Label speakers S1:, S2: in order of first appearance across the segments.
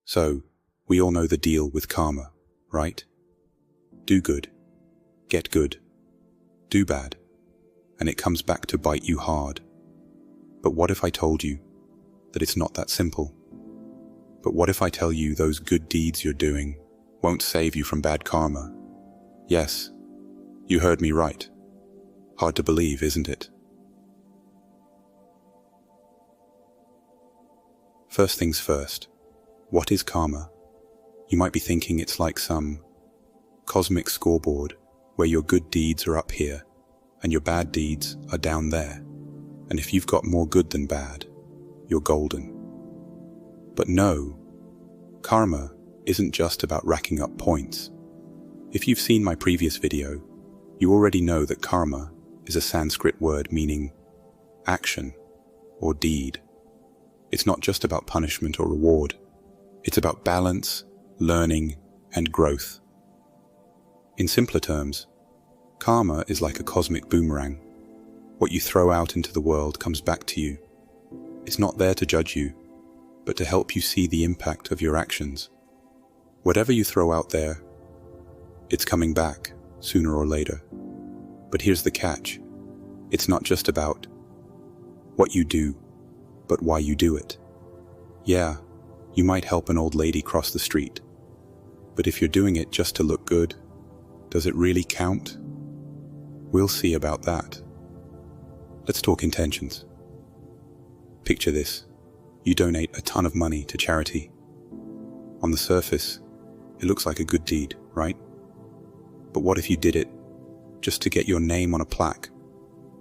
S1: So, we all know the deal with karma, right? Do good, get good, do bad, and it comes back to bite you hard. But what if I told you that it's not that simple? But what if I tell you those good deeds you're doing won't save you from bad karma? Yes, you heard me right. Hard to believe, isn't it? First things first, what is karma? You might be thinking it's like some cosmic scoreboard where your good deeds are up here and your bad deeds are down there. And if you've got more good than bad, you're golden. But no, karma isn't just about racking up points. If you've seen my previous video, you already know that karma is a Sanskrit word meaning action or deed. It's not just about punishment or reward. It's about balance, learning, and growth. In simpler terms, karma is like a cosmic boomerang. What you throw out into the world comes back to you. It's not there to judge you, but to help you see the impact of your actions. Whatever you throw out there, it's coming back sooner or later. But here's the catch. It's not just about what you do, but why you do it. Yeah, you might help an old lady cross the street, but if you're doing it just to look good, does it really count? We'll see about that. Let's talk intentions. Picture this. You donate a ton of money to charity. On the surface, it looks like a good deed, right? But what if you did it just to get your name on a plaque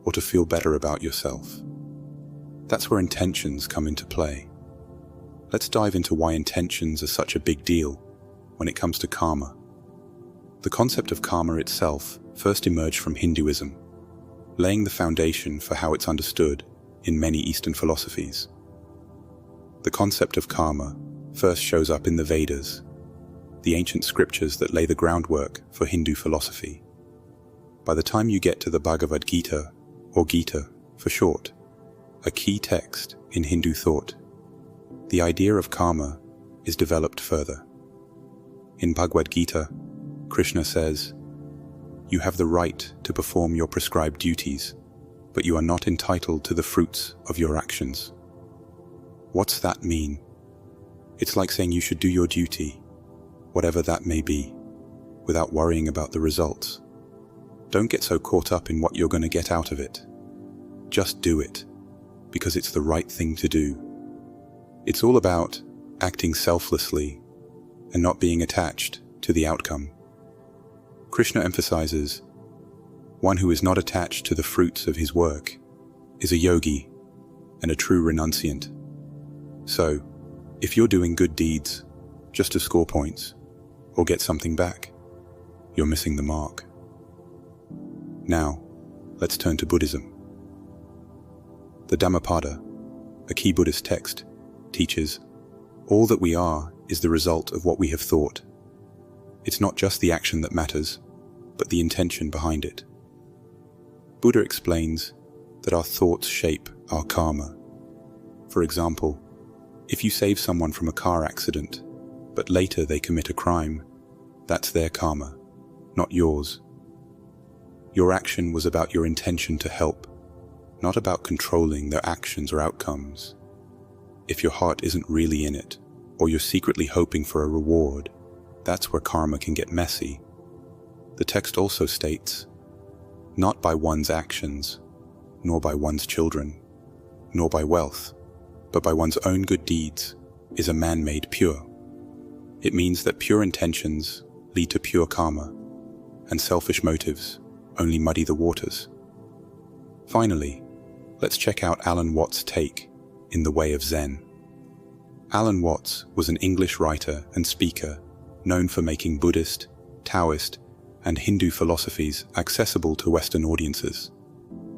S1: or to feel better about yourself? That's where intentions come into play. Let's dive into why intentions are such a big deal when it comes to karma. The concept of karma itself first emerged from Hinduism, laying the foundation for how it's understood in many Eastern philosophies. The concept of karma first shows up in the Vedas, the ancient scriptures that lay the groundwork for Hindu philosophy. By the time you get to the Bhagavad Gita, or Gita for short, a key text in Hindu thought, the idea of karma is developed further. In Bhagavad Gita, Krishna says, "You have the right to perform your prescribed duties, but you are not entitled to the fruits of your actions." What's that mean? It's like saying you should do your duty, whatever that may be, without worrying about the results. Don't get so caught up in what you're going to get out of it. Just do it, because it's the right thing to do. It's all about acting selflessly and not being attached to the outcome. Krishna emphasizes, one who is not attached to the fruits of his work is a yogi and a true renunciant. So, if you're doing good deeds just to score points or get something back, you're missing the mark. Now, let's turn to Buddhism. The Dhammapada, a key Buddhist text, teaches, all that we are is the result of what we have thought. It's not just the action that matters, but the intention behind it. Buddha explains that our thoughts shape our karma. For example, if you save someone from a car accident, but later they commit a crime, that's their karma, not yours. Your action was about your intention to help, not about controlling their actions or outcomes. If your heart isn't really in it, or you're secretly hoping for a reward, that's where karma can get messy. The text also states, not by one's actions, nor by one's children, nor by wealth, but by one's own good deeds is a man made pure. It means that pure intentions lead to pure karma, and selfish motives only muddy the waters. Finally, let's check out Alan Watts' take in The Way of Zen. Alan Watts was an English writer and speaker known for making Buddhist, Taoist, and Hindu philosophies accessible to Western audiences.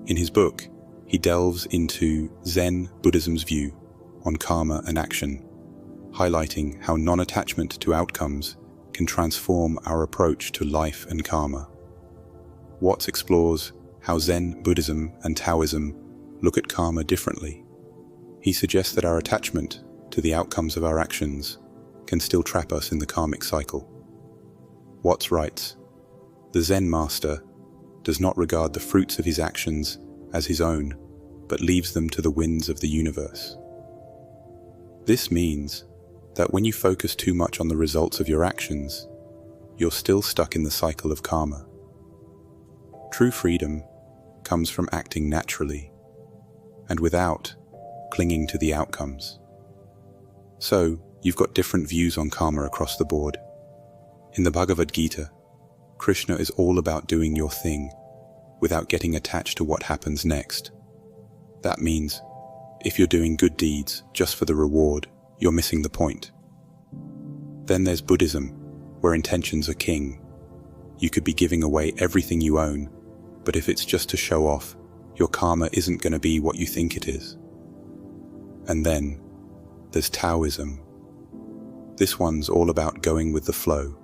S1: In his book, he delves into Zen Buddhism's view on karma and action, highlighting how non-attachment to outcomes can transform our approach to life and karma. Watts explores how Zen Buddhism and Taoism look at karma differently. He suggests that our attachment to the outcomes of our actions can still trap us in the karmic cycle. Watts writes, "The Zen master does not regard the fruits of his actions as his own, but leaves them to the winds of the universe." This means that when you focus too much on the results of your actions, you're still stuck in the cycle of karma. True freedom comes from acting naturally and without clinging to the outcomes. So, you've got different views on karma across the board. In the Bhagavad Gita, Krishna is all about doing your thing without getting attached to what happens next. That means, if you're doing good deeds just for the reward, you're missing the point. Then there's Buddhism, where intentions are king. You could be giving away everything you own, but if it's just to show off, your karma isn't going to be what you think it is. And then there's Taoism. This one's all about going with the flow.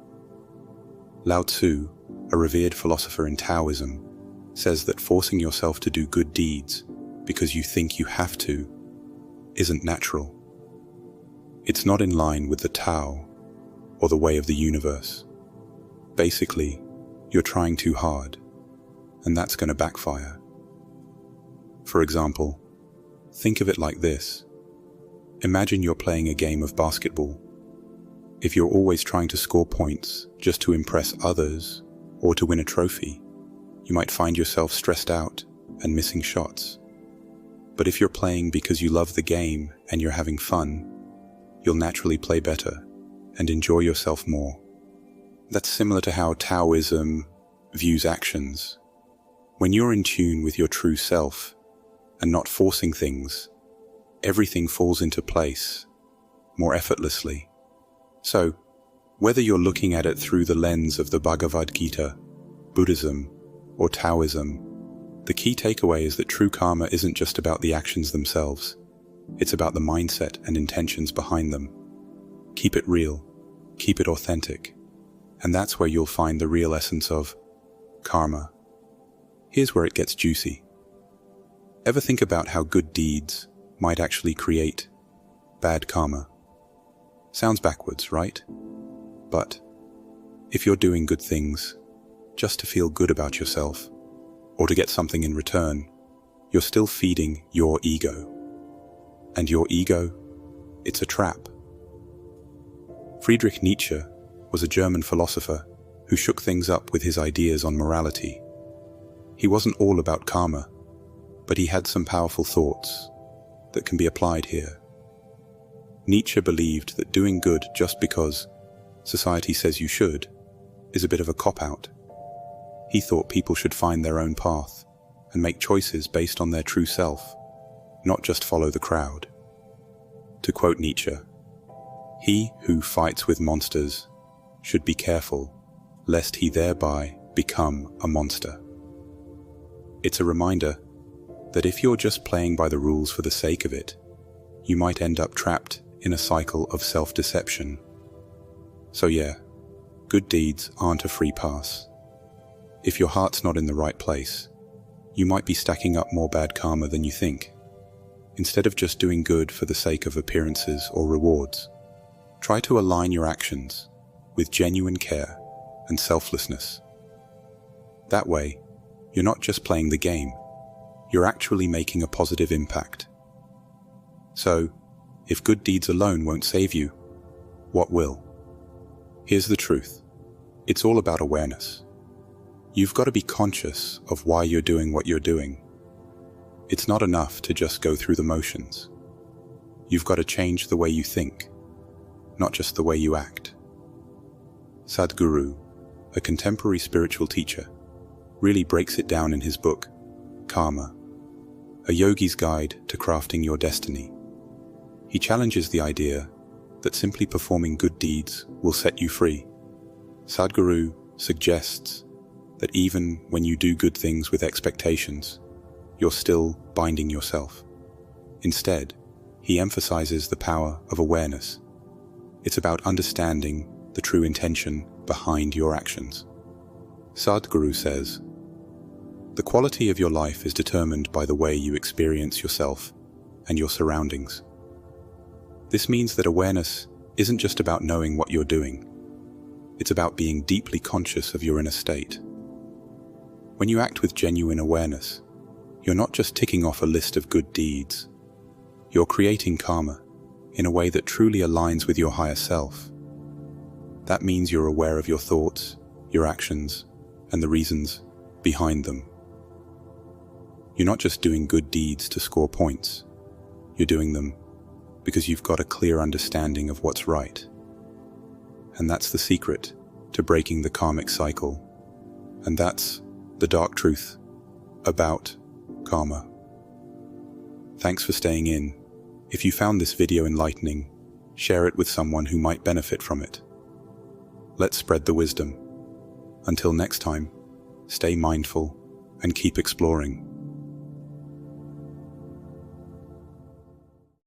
S1: Lao Tzu, a revered philosopher in Taoism, says that forcing yourself to do good deeds because you think you have to isn't natural. It's not in line with the Tao or the way of the universe. Basically, you're trying too hard, and that's going to backfire. For example, think of it like this. Imagine you're playing a game of basketball. If you're always trying to score points just to impress others or to win a trophy, you might find yourself stressed out and missing shots. But if you're playing because you love the game and you're having fun, you'll naturally play better and enjoy yourself more. That's similar to how Taoism views actions. When you're in tune with your true self and not forcing things, everything falls into place more effortlessly. So, whether you're looking at it through the lens of the Bhagavad Gita, Buddhism, or Taoism, the key takeaway is that true karma isn't just about the actions themselves. It's about the mindset and intentions behind them. Keep it real, keep it authentic, and that's where you'll find the real essence of karma. Here's where it gets juicy. Ever think about how good deeds might actually create bad karma? Sounds backwards, right? But if you're doing good things just to feel good about yourself or to get something in return, you're still feeding your ego. And your ego, it's a trap. Friedrich Nietzsche was a German philosopher who shook things up with his ideas on morality. He wasn't all about karma, but he had some powerful thoughts that can be applied here. Nietzsche believed that doing good just because society says you should is a bit of a cop-out. He thought people should find their own path and make choices based on their true self, not just follow the crowd. To quote Nietzsche, "He who fights with monsters should be careful, lest he thereby become a monster." It's a reminder that if you're just playing by the rules for the sake of it, you might end up trapped in a cycle of self-deception. So yeah, good deeds aren't a free pass. If your heart's not in the right place, you might be stacking up more bad karma than you think. Instead of just doing good for the sake of appearances or rewards, try to align your actions with genuine care and selflessness. That way, you're not just playing the game, you're actually making a positive impact. So, if good deeds alone won't save you, what will? Here's the truth. It's all about awareness. You've got to be conscious of why you're doing what you're doing. It's not enough to just go through the motions. You've got to change the way you think, not just the way you act. Sadhguru, a contemporary spiritual teacher, really breaks it down in his book, Karma, a yogi's guide to crafting your destiny. He challenges the idea that simply performing good deeds will set you free. Sadhguru suggests that even when you do good things with expectations, you're still binding yourself. Instead, he emphasizes the power of awareness. It's about understanding the true intention behind your actions. Sadhguru says, "The quality of your life is determined by the way you experience yourself and your surroundings." This means that awareness isn't just about knowing what you're doing. It's about being deeply conscious of your inner state. When you act with genuine awareness, you're not just ticking off a list of good deeds. You're creating karma in a way that truly aligns with your higher self. That means you're aware of your thoughts, your actions, and the reasons behind them. You're not just doing good deeds to score points. You're doing them because you've got a clear understanding of what's right. And that's the secret to breaking the karmic cycle. And that's the dark truth about karma. Thanks for staying in. If you found this video enlightening, share it with someone who might benefit from it. Let's spread the wisdom. Until next time, stay mindful and keep exploring.